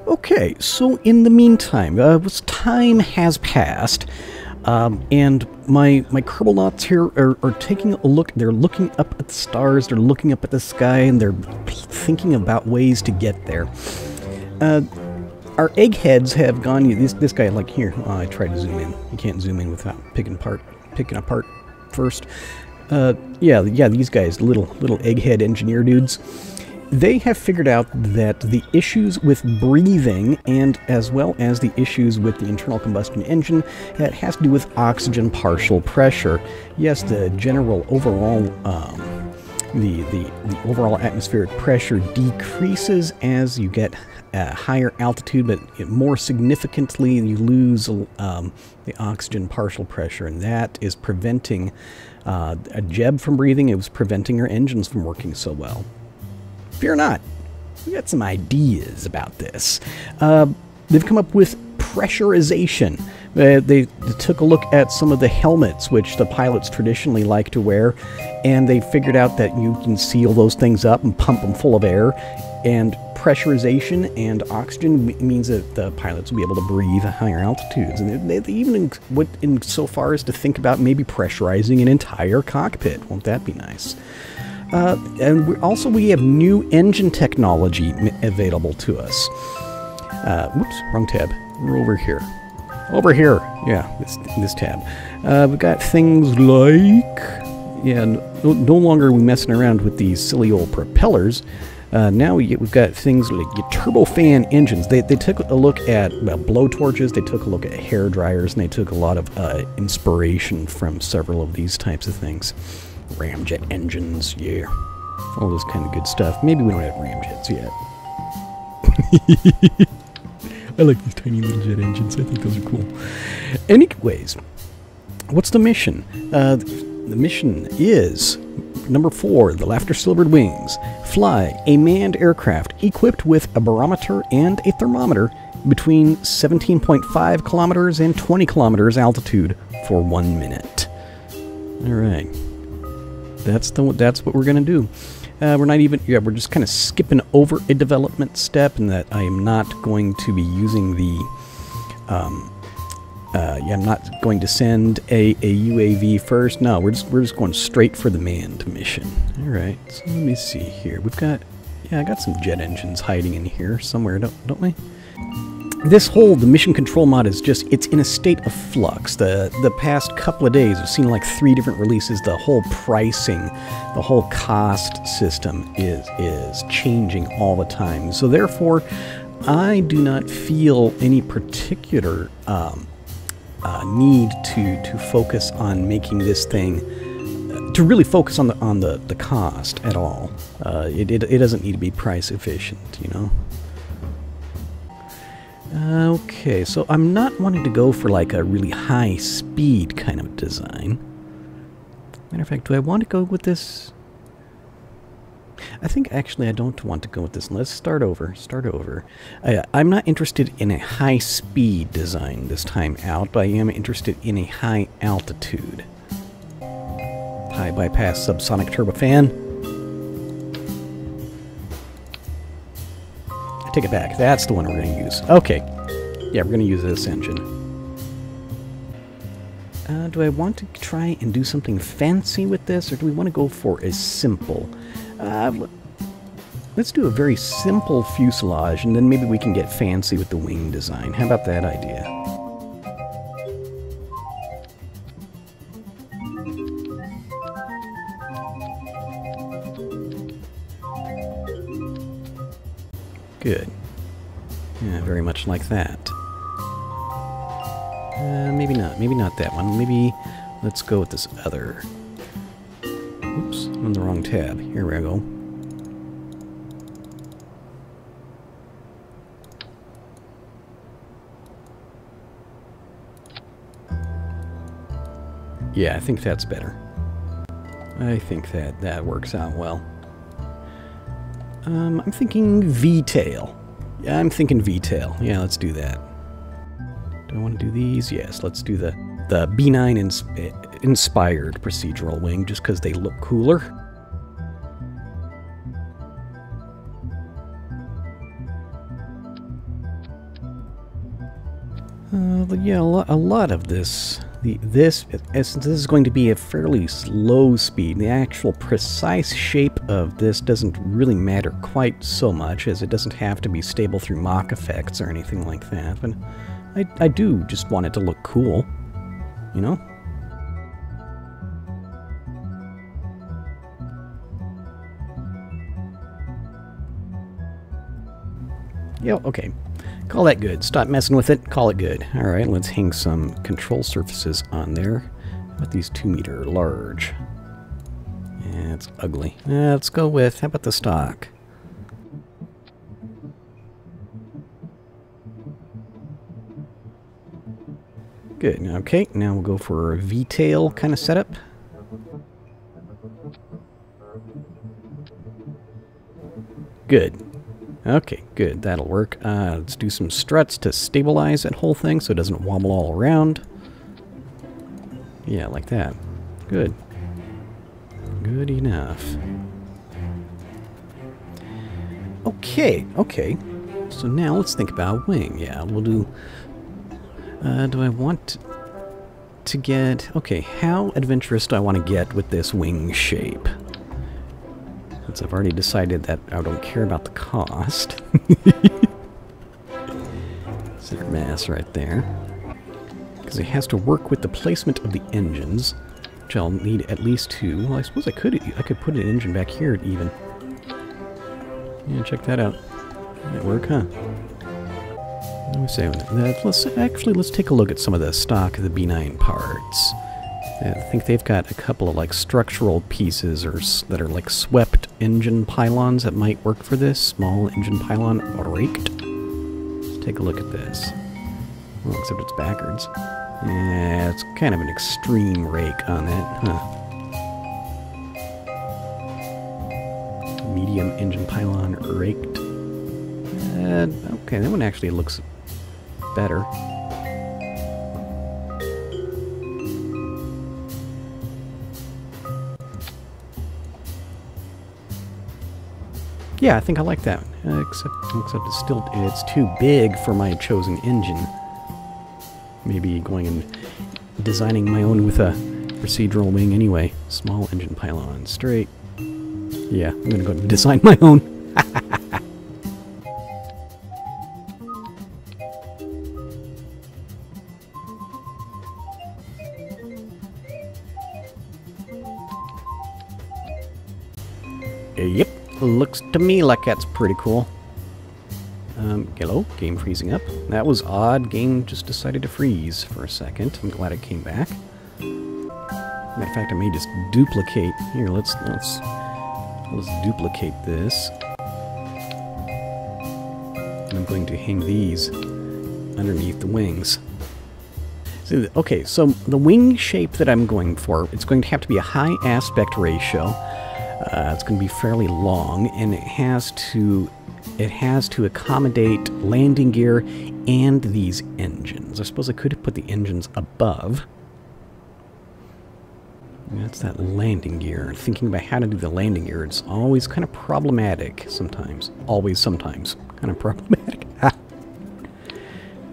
Okay, so in the meantime, time has passed, and my Kerbal here are taking a look. They're looking up at the stars, they're looking up at the sky, and they're thinking about ways to get there. Our eggheads have gone. This guy, like here. I tried to zoom in. You can't zoom in without picking apart first. Yeah. These guys, little egghead engineer dudes. They have figured out that the issues with breathing, and as well as the issues with the internal combustion engine, that has to do with oxygen partial pressure. Yes, the general overall, the overall atmospheric pressure decreases as you get a higher altitude, but more significantly, you lose the oxygen partial pressure, and that is preventing a Jeb from breathing. It was preventing your engines from working so well. Fear not, we got some ideas about this. They've come up with pressurization. They took a look at some of the helmets which the pilots traditionally like to wear, and they figured out that you can seal those things up and pump them full of air, and pressurization and oxygen means that the pilots will be able to breathe at higher altitudes. And they even went in so far as to think about maybe pressurizing an entire cockpit. Won't that be nice? And we have new engine technology available to us. Whoops, wrong tab. We're over here. Over here. Yeah, this tab. We've got things like... Yeah, no longer are we messing around with these silly old propellers. Now we've got things like your turbofan engines. They took a look at blowtorches, they took a look at hair dryers, and they took a lot of inspiration from several of these types of things. Ramjet engines, yeah. All this kind of good stuff. Maybe we don't have ramjets yet. I like these tiny little jet engines. I think those are cool. Anyways, what's the mission? The mission is number 4, the Laughter-Silvered Wings. Fly a manned aircraft equipped with a barometer and a thermometer between 17.5 kilometers and 20 kilometers altitude for 1 minute. All right. That's what we're gonna do. We're not even, we're just kind of skipping over a development step, in that I am not going to be using the, I'm not going to send a UAV first. No, we're just going straight for the manned mission. All right, so let me see here. We've got, I got some jet engines hiding in here somewhere, don't we? The mission control mod is it's in a state of flux. The past couple of days, we've seen like 3 different releases. The whole pricing, the whole cost system is changing all the time. So therefore, I do not feel any particular need to focus on making this thing, to really focus on the cost at all. It doesn't need to be price efficient, you know. Okay, so I'm not wanting to go for like a really high speed kind of design. Matter of fact, do I want to go with this? I think actually I don't want to go with this. Let's start over. I'm not interested in a high speed design this time out, but I am interested in a high altitude. High bypass subsonic turbofan. Take it back. That's the one we're going to use. Okay. Yeah, we're going to use this engine. Do I want to try and do something fancy with this, or do we want to go for a simple? Let's do a very simple fuselage, and then maybe we can get fancy with the wing design. How about that idea? Good. Yeah, very much like that. Maybe not that one. Maybe let's go with this other. Oops, I'm on the wrong tab. Here we go. Yeah, I think that's better. I think that works out well. I'm thinking V-tail. Yeah, I'm thinking V-tail. Yeah, let's do that. Do I want to do these? Yes, let's do the B9 inspired procedural wing, just because they look cooler. Yeah, a lot of this. Since this is going to be a fairly slow speed, the actual precise shape of this doesn't really matter quite so much, as it doesn't have to be stable through Mach effects or anything like that. But I do just want it to look cool, you know? Yeah, okay. Call that good. Stop messing with it. Call it good. Alright, let's hang some control surfaces on there. How about these 2-meter large? Yeah, it's ugly. Let's go with, how about the stock? Good. Okay, now we'll go for a V-tail kind of setup. Good. Okay, good. That'll work. Let's do some struts to stabilize that whole thing so it doesn't wobble all around. Yeah, like that. Good. Good enough. Okay, okay. So now let's think about wing. Yeah, we'll do... do I want to get... Okay, how adventurous do I want to get with this wing shape? Since I've already decided that I don't care about the cost. It's their mass right there. Because it has to work with the placement of the engines, which I'll need at least 2. Well, I suppose I could put an engine back here even. Yeah, check that out. Might work, huh? Let me say that. Let's take a look at some of the stock of the B9 parts. I think they've got a couple of like structural pieces that are like swept engine pylons that might work for this. Small engine pylon raked. Let's take a look at this. Well, except it's backwards. Yeah, it's kind of an extreme rake on that, huh? Medium engine pylon raked. Okay, that one actually looks better. Yeah, I think I like that one. Except it's too big for my chosen engine. Maybe going and designing my own with a procedural wing anyway. Small engine pylon, straight. Yeah, I'm gonna go and design my own. Yep. Looks to me like that's pretty cool. Hello? Game freezing up. That was odd. Game just decided to freeze for a second. I'm glad it came back. Matter of fact, I may just duplicate. Here, let's duplicate this. I'm going to hang these underneath the wings. Okay, so the wing shape that I'm going for, it's going to have to be a high aspect ratio. It's going to be fairly long, and it has to accommodate landing gear and these engines. I suppose I could have put the engines above. That's that landing gear. Thinking about how to do the landing gear, it's always kind of problematic sometimes. Always sometimes. Kind of problematic.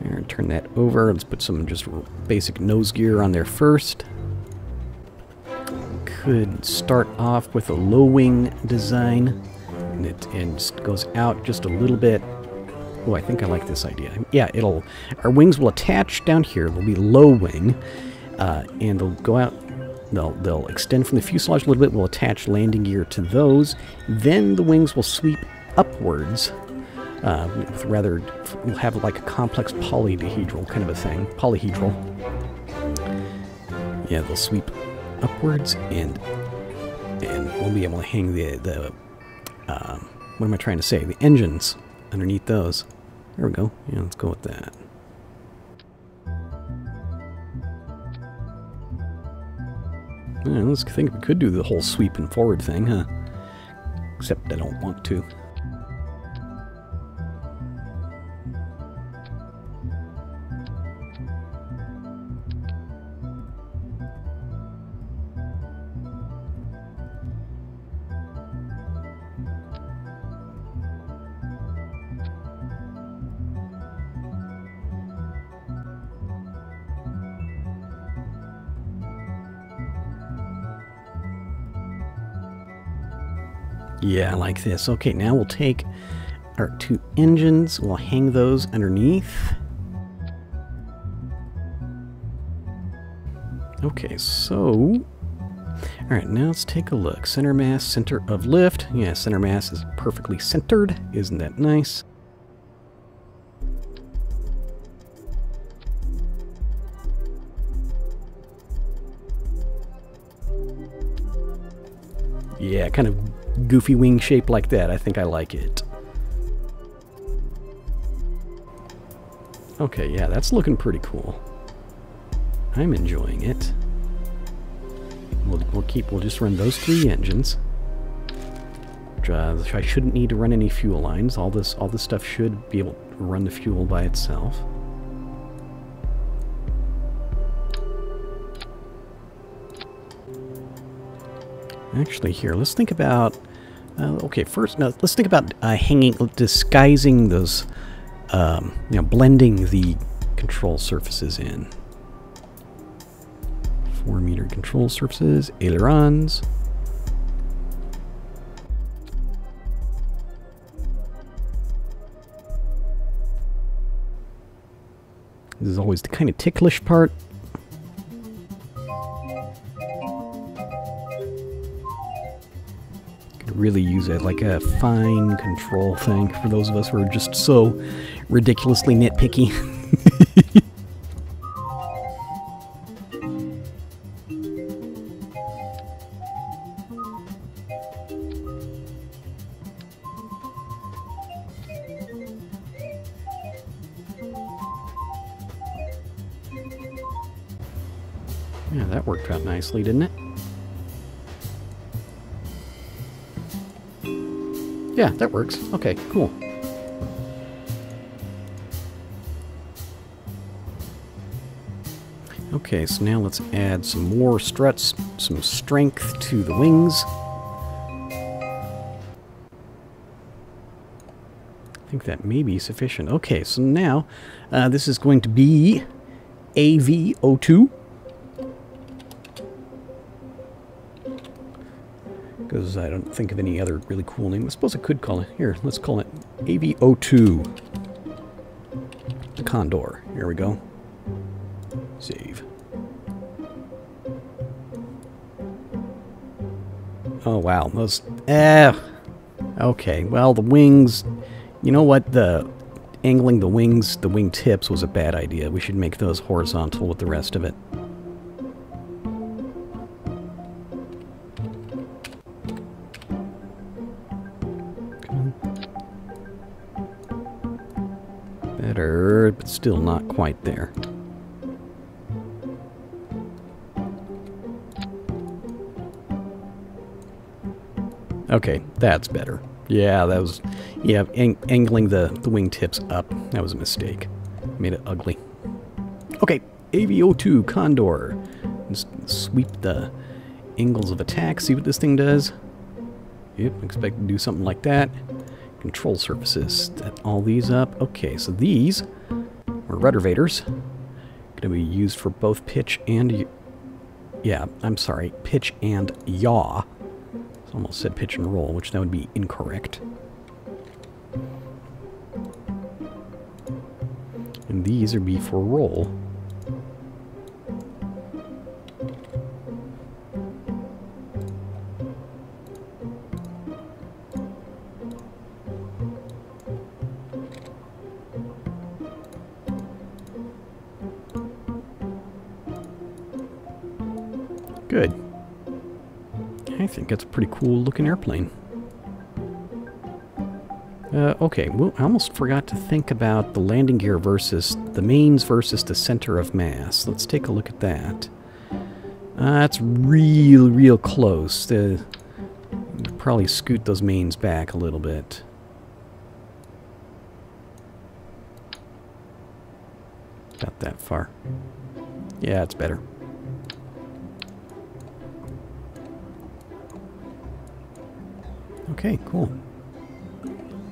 Here, turn that over. Let's put some just basic nose gear on there first. Could start off with a low wing design, and it just goes out just a little bit. Oh, I think I like this idea. Yeah, our wings will attach down here. They'll be low wing, and they'll go out. They'll extend from the fuselage a little bit. We'll attach landing gear to those. Then the wings will sweep upwards. We'll have like a complex polyhedral kind of a thing. Polyhedral. Yeah, they'll sweep upwards, and we'll be able to hang the what am I trying to say? The engines underneath those. There we go. Yeah, let's go with that. Yeah, let's think we could do the whole sweeping forward thing, huh? Except I don't want to. Yeah, I like this. Okay, now we'll take our 2 engines. We'll hang those underneath. Okay, so... Alright, now let's take a look. Center mass, center of lift. Yeah, center mass is perfectly centered. Isn't that nice? Yeah, kind of goofy wing shape like that. I think I like it. Okay, yeah, that's looking pretty cool. I'm enjoying it. We'll just run those 3 engines. I shouldn't need to run any fuel lines. All this stuff should be able to run the fuel by itself. Actually, here, let's think about... okay, first, no, let's think about disguising those, blending the control surfaces in. 4-meter control surfaces, ailerons. This is always the kind of ticklish part. Could really use it like a fine control thing for those of us who are just so ridiculously nitpicky. Yeah, that worked out nicely, didn't it? Yeah, that works. Okay, cool. Okay, so now let's add some more struts, some strength to the wings. I think that may be sufficient. Okay, so now this is going to be AV02. Because I don't think of any other really cool name. I suppose I could call it... Here, let's call it AV02. The Condor. Here we go. Save. Oh, wow. Those... okay, well, the wings... You know what? Angling the wings, the wing tips was a bad idea. We should make those horizontal with the rest of it. Better, but still not quite there. Okay, that's better. Yeah, that was... Yeah, angling the wingtips up. That was a mistake. Made it ugly. Okay, AV02 Condor. Just sweep the angles of attack, see what this thing does. Yep, expect to do something like that. Control surfaces. Set all these up. Okay, so these are ruddervators. Going to be used for both pitch and... Yeah, I'm sorry, pitch and yaw. Almost said pitch and roll, which that would be incorrect. And these are B for roll. Good. I think that's a pretty cool looking airplane. Okay, well, I almost forgot to think about the landing gear versus the mains versus the center of mass. Let's take a look at that. That's real close. Probably scoot those mains back a little bit. About that far. Yeah, it's better. Okay, cool.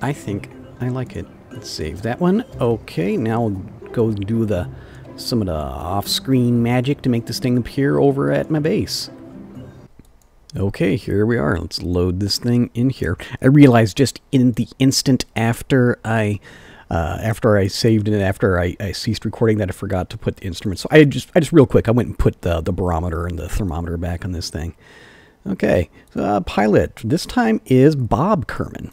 I think I like it. Let's save that one. Okay, now we'll go do some of the off-screen magic to make this thing appear over at my base. Okay, here we are. Let's load this thing in here. I realized just in the instant after I saved it, after I ceased recording, that I forgot to put the instruments. So I just real quick, I went and put the barometer and the thermometer back on this thing. Okay, pilot this time is Bob Kerman.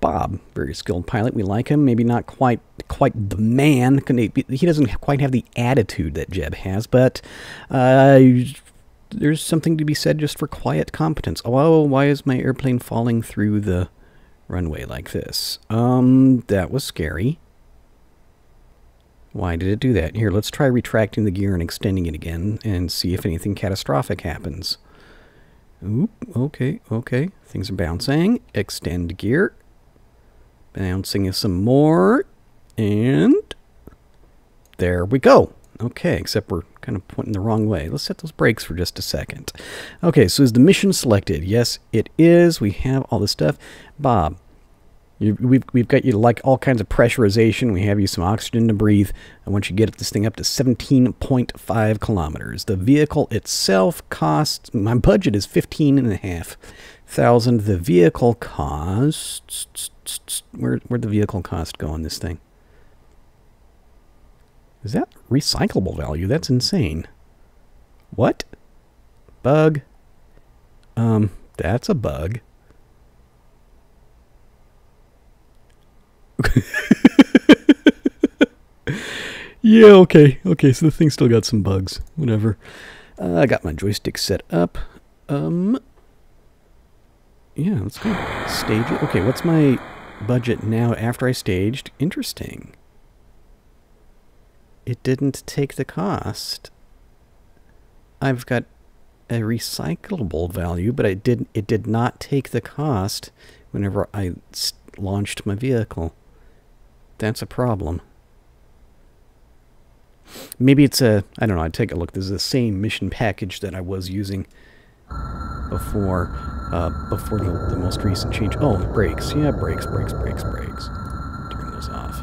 Bob, very skilled pilot. We like him. Maybe not quite the man. He doesn't quite have the attitude that Jeb has, but there's something to be said just for quiet competence. Oh, why is my airplane falling through the runway like this? That was scary. Why did it do that? Here, let's try retracting the gear and extending it again and see if anything catastrophic happens. Oop, okay. Things are bouncing. Extend gear. Bouncing some more. And there we go. Okay, except we're kind of pointing the wrong way. Let's set those brakes for just a second. Okay, so is the mission selected? Yes, it is. We have all this stuff. Bob, we've got you like all kinds of pressurization. We have you some oxygen to breathe. I want you to get this thing up to 17.5 kilometers. The vehicle itself costs, my budget is $15,500. The vehicle costs, where'd the vehicle cost go on this thing? Is that recyclable value? That's insane. What? Bug? That's a bug. Yeah, okay, so the thing still got some bugs. Whatever. I got my joystick set up. Yeah, let's go stage it. Okay, what's my budget now after I staged? Interesting. It didn't take the cost. I've got a recyclable value, but it did not take the cost whenever I launched my vehicle. That's a problem. Maybe it's I don't know, I'd take a look. This is the same mission package that I was using before the most recent change. Oh, brakes. Yeah, brakes. Turn those off.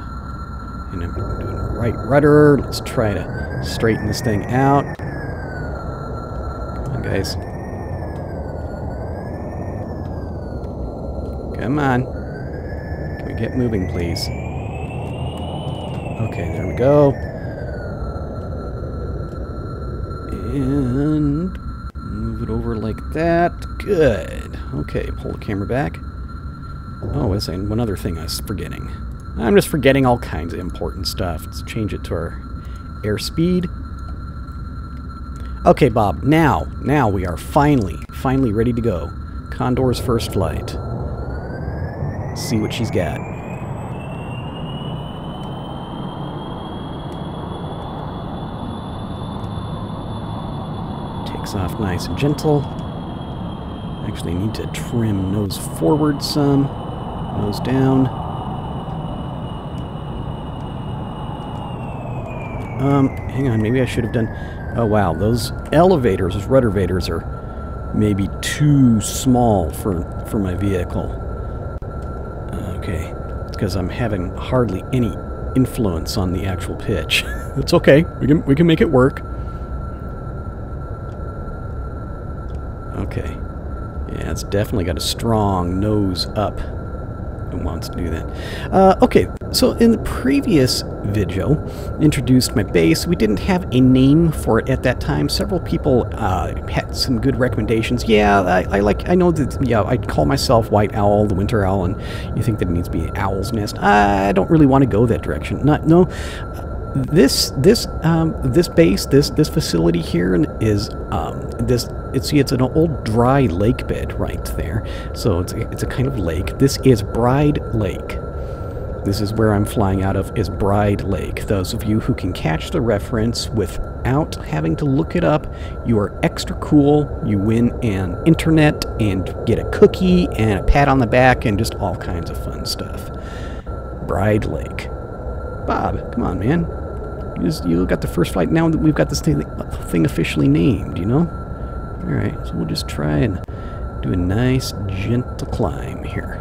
And I'm doing right rudder. Let's try to straighten this thing out. Come on, guys. Come on. Can we get moving, please? Okay, there we go. And move it over like that. Good. Okay, pull the camera back. Oh, wait a second. One other thing I was forgetting. I'm just forgetting all kinds of important stuff. Let's change it to our airspeed. Okay, Bob. Now we are finally ready to go. Condor's first flight. Let's see what she's got. Takes off nice and gentle. Actually need to trim nose forward some. Nose down. Hang on, maybe I should have done... Oh, wow, those elevators, those rudder vaders are maybe too small for my vehicle. Okay, because I'm having hardly any influence on the actual pitch. It's okay, we can make it work. Okay, yeah, it's definitely got a strong nose up. It wants to do that. Okay, so in the previous video, introduced my base. We didn't have a name for it at that time. Several people had some good recommendations. Yeah, I know that. Yeah, I'd call myself White Owl, the Winter Owl, and you think that it needs to be Owl's Nest. I don't really want to go that direction. No. This base, this facility here is it's an old dry lake bed right there. So it's a kind of lake. This is Bride Lake. This is where I'm flying out of, is Bride Lake. Those of you who can catch the reference without having to look it up, you are extra cool. You win an internet and get a cookie and a pat on the back and just all kinds of fun stuff. Bride Lake. Bob, come on, man. You got the first flight now that we've got this thing officially named, you know? Alright, so we'll just try and do a nice gentle climb here.